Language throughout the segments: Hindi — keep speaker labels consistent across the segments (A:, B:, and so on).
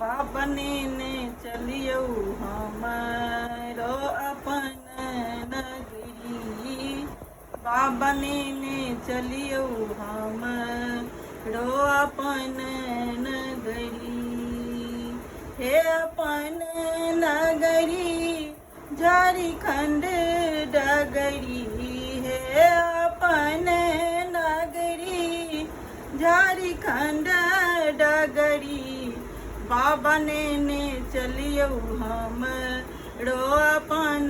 A: बाबने ने चलियो हमारो अपन नगरी। बाबने ने चलियो हमारो अपन नगरी। हे अपन नगरी झारखंड डगरी। हे अपन नगरी झारखंड डगरी। बाबने ने चलियो हमरो अपन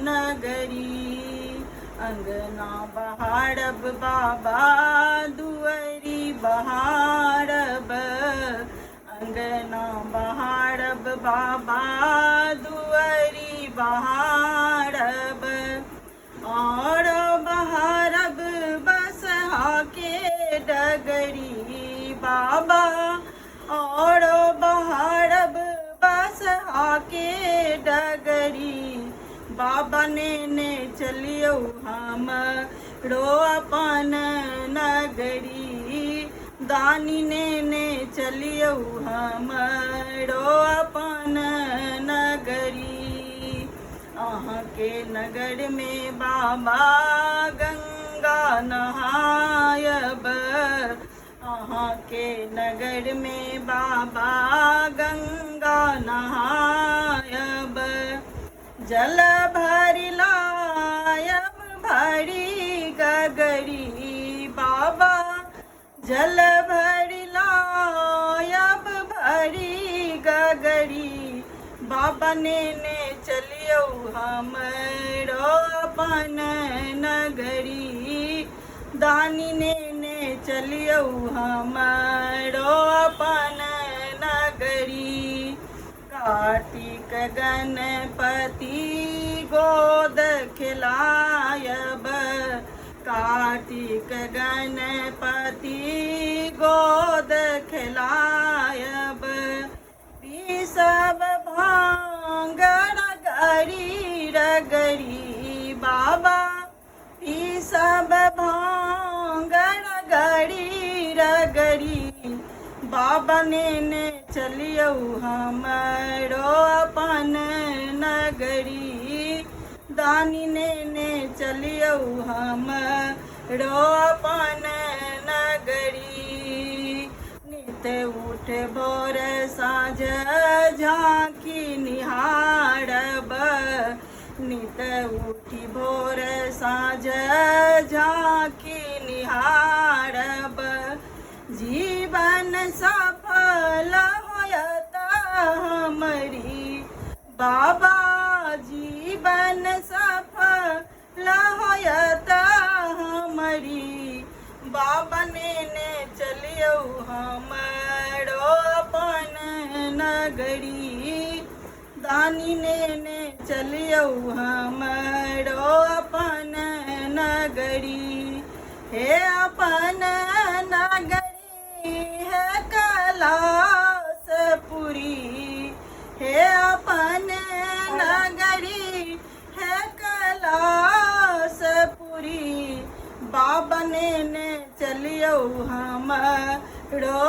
A: नगरी। अंगना बहारब बाबा दुआरी बहारब। अंगना बहारब बाबा दुआरी बहारब। और बहारब बसहा के डगरी बाबा। और बहारब बसहा के डगरी। बाबने ने चलियो हमरो अपन नगरी। दानी ने चलियो हमरो अपन नगरी। अहाँ के नगर में बाबा गंगा नहायब। अहाँ के नगर में बाबा गंगा नहायब। जल भरि लायब भरी गगरी बाबा। जल भरि लायब भरी गगरी। बाबने ने चलियो हमरो अपन नगरी। दानी ने चलियो हमरो अपन नगरी। कार्तिक गणपति गोद खिलायब। कार्तिक गणपति गोद खिलायब। सब भांग रगरी रगरी बाबा। सब भांग रगरी रगरी। बाबने ने चलियो हमरो अपन नगरी। दानी ने चलियो हमरो अपन नगरी। नित उठ भोर साँझ झांकी निहारब। नित उठी भोर साँझ झांकी निहारब। जीवन सफल होयत हमरी बाबा। जीवन सफल होयत हमरी। बाबने ने चलियो हमरो अपन नगरी। दानी ने चलियो हमरो अपन नगरी। हे अपन नगरी है कैलाशपुरी। हे अपन नगरी है कैलाशपुरी। बाबने ने चलियो हमरो